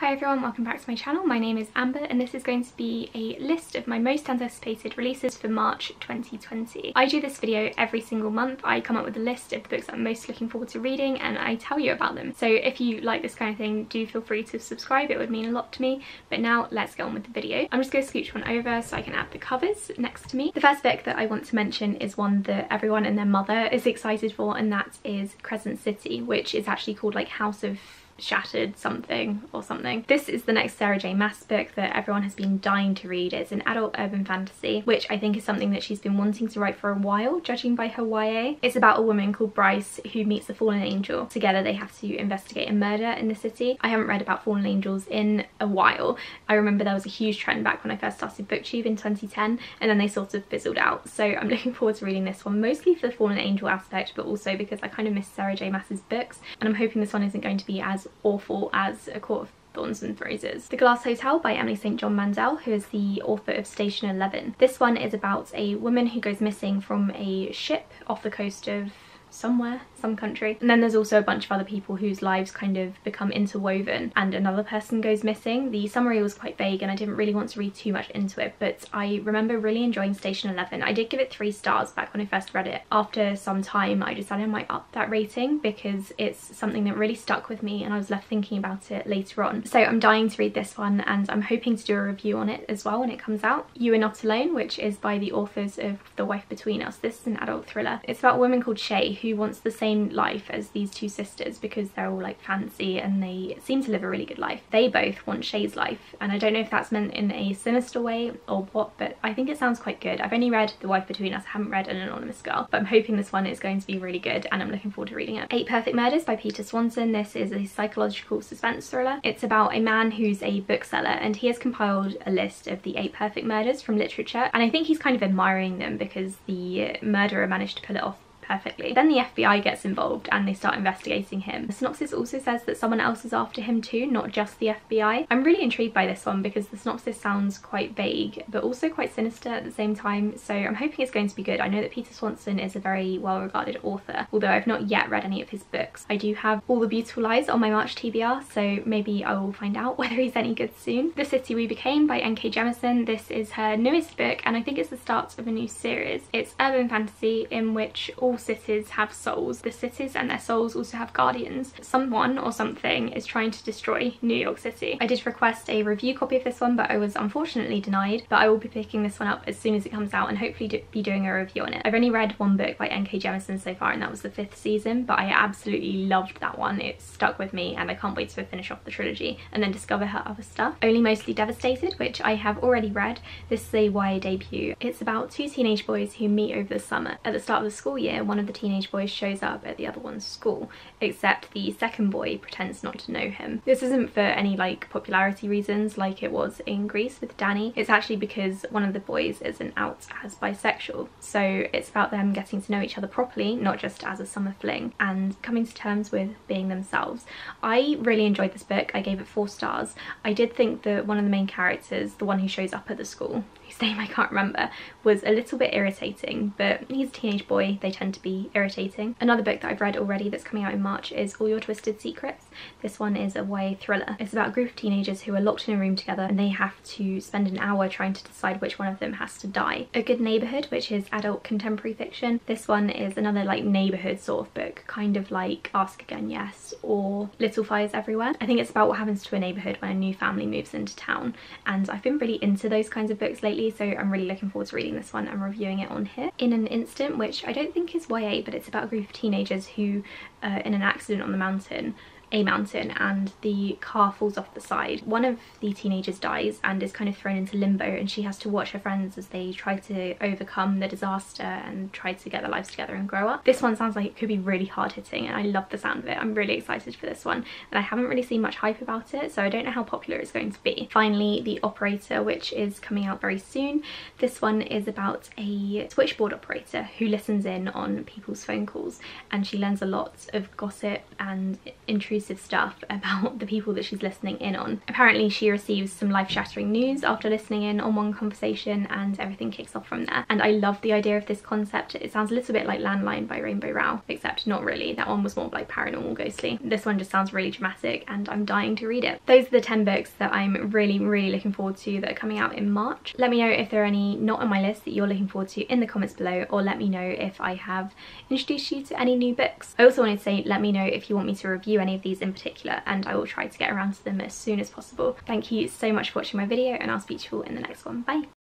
Hi everyone, welcome back to my channel. My name is Amber and this is going to be a list of my most anticipated releases for March 2020. I do this video every single month. I come up with a list of the books I'm most looking forward to reading and I tell you about them. So if you like this kind of thing, do feel free to subscribe, it would mean a lot to me. But now let's get on with the video. I'm just going to scooch one over so I can add the covers next to me. The first book that I want to mention is one that everyone and their mother is excited for, and that is Crescent City, which is actually called like House of Shattered something or something. This is the next Sarah J Maas book that everyone has been dying to read. It's an adult urban fantasy, which I think is something that she's been wanting to write for a while, judging by her YA. It's about a woman called Bryce who meets a fallen angel. Together they have to investigate a murder in the city. I haven't read about fallen angels in a while. I remember there was a huge trend back when I first started BookTube in 2010, and then they sort of fizzled out. So I'm looking forward to reading this one, mostly for the fallen angel aspect, but also because I kind of miss Sarah J Maas's books, and I'm hoping this one isn't going to be as awful as A Court of Thorns and Roses. The Glass Hotel by Emily St. John Mandel, who is the author of Station 11. This one is about a woman who goes missing from a ship off the coast of somewhere, some country, and then there's also a bunch of other people whose lives kind of become interwoven and another person goes missing. The summary was quite vague and I didn't really want to read too much into it, but I remember really enjoying Station 11. I did give it 3 stars back when I first read it. After some time I decided I might up that rating because it's something that really stuck with me and I was left thinking about it later on. So I'm dying to read this one and I'm hoping to do a review on it as well when it comes out. You Are Not Alone, which is by the authors of The Wife Between Us. This is an adult thriller. It's about a woman called Shay who wants the same life as these two sisters because they're all like fancy and they seem to live a really good life. They both want Shay's life, and I don't know if that's meant in a sinister way or what, but I think it sounds quite good. I've only read The Wife Between Us, I haven't read An Anonymous Girl, but I'm hoping this one is going to be really good and I'm looking forward to reading it. 8 Perfect Murders by Peter Swanson. This is a psychological suspense thriller. It's about a man who's a bookseller and he has compiled a list of the 8 perfect murders from literature, and I think he's kind of admiring them because the murderer managed to pull it off perfectly. Then the FBI gets involved and they start investigating him. The synopsis also says that someone else is after him too, not just the FBI. I'm really intrigued by this one because the synopsis sounds quite vague but also quite sinister at the same time, so I'm hoping it's going to be good. I know that Peter Swanson is a very well-regarded author, although I've not yet read any of his books. I do have All the Beautiful Lies on my March TBR, so maybe I will find out whether he's any good soon. The City We Became by N.K. Jemisin. This is her newest book and I think it's the start of a new series. It's urban fantasy in which all cities have souls. The cities and their souls also have guardians. Someone or something is trying to destroy New York City. I did request a review copy of this one but I was unfortunately denied, but I will be picking this one up as soon as it comes out and hopefully be doing a review on it. I've only read one book by N.K. Jemisin so far and that was the 5th season, but I absolutely loved that one. It stuck with me and I can't wait to finish off the trilogy and then discover her other stuff. Only Mostly Devastated, which I have already read. This is a YA debut. It's about 2 teenage boys who meet over the summer. At the start of the school year, one of the teenage boys shows up at the other one's school, except the second boy pretends not to know him. This isn't for any like popularity reasons like it was in Greece with Danny. It's actually because one of the boys isn't out as bisexual, so it's about them getting to know each other properly, not just as a summer fling, and coming to terms with being themselves. I really enjoyed this book. I gave it 4 stars. I did think that one of the main characters, the one who shows up at the school, whose name I can't remember, was a little bit irritating, but he's a teenage boy, they tend to be irritating. Another book that I've read already that's coming out in March is All Your Twisted Secrets. This one is a YA thriller. It's about a group of teenagers who are locked in a room together and they have to spend an hour trying to decide which one of them has to die. A Good Neighborhood, which is adult contemporary fiction. This one is another like neighborhood sort of book, kind of like Ask Again Yes or Little Fires Everywhere. I think it's about what happens to a neighborhood when a new family moves into town, and I've been really into those kinds of books lately, so I'm really looking forward to reading this one and reviewing it on here. In an Instant, which I don't think is YA, but it's about a group of teenagers who in an accident on the mountain, and the car falls off the side. One of the teenagers dies and is kind of thrown into limbo, and she has to watch her friends as they try to overcome the disaster and try to get their lives together and grow up. This one sounds like it could be really hard hitting and I love the sound of it. I'm really excited for this one and I haven't really seen much hype about it, so I don't know how popular it's going to be. Finally, The Operator, which is coming out very soon. This one is about a switchboard operator who listens in on people's phone calls and she learns a lot of gossip and intrusive intrusive stuff about the people that she's listening in on. Apparently she receives some life-shattering news after listening in on one conversation, and everything kicks off from there. And I love the idea of this concept. It sounds a little bit like Landline by Rainbow Rowell, except not really. That one was more like paranormal, ghostly. This one just sounds really dramatic and I'm dying to read it. Those are the 10 books that I'm really looking forward to that are coming out in March. Let me know if there are any not on my list that you're looking forward to in the comments below, or let me know if I have introduced you to any new books. I also wanted to say, let me know if you want me to review any of these in particular, and I will try to get around to them as soon as possible. Thank you so much for watching my video, and I'll speak to you all in the next one. Bye!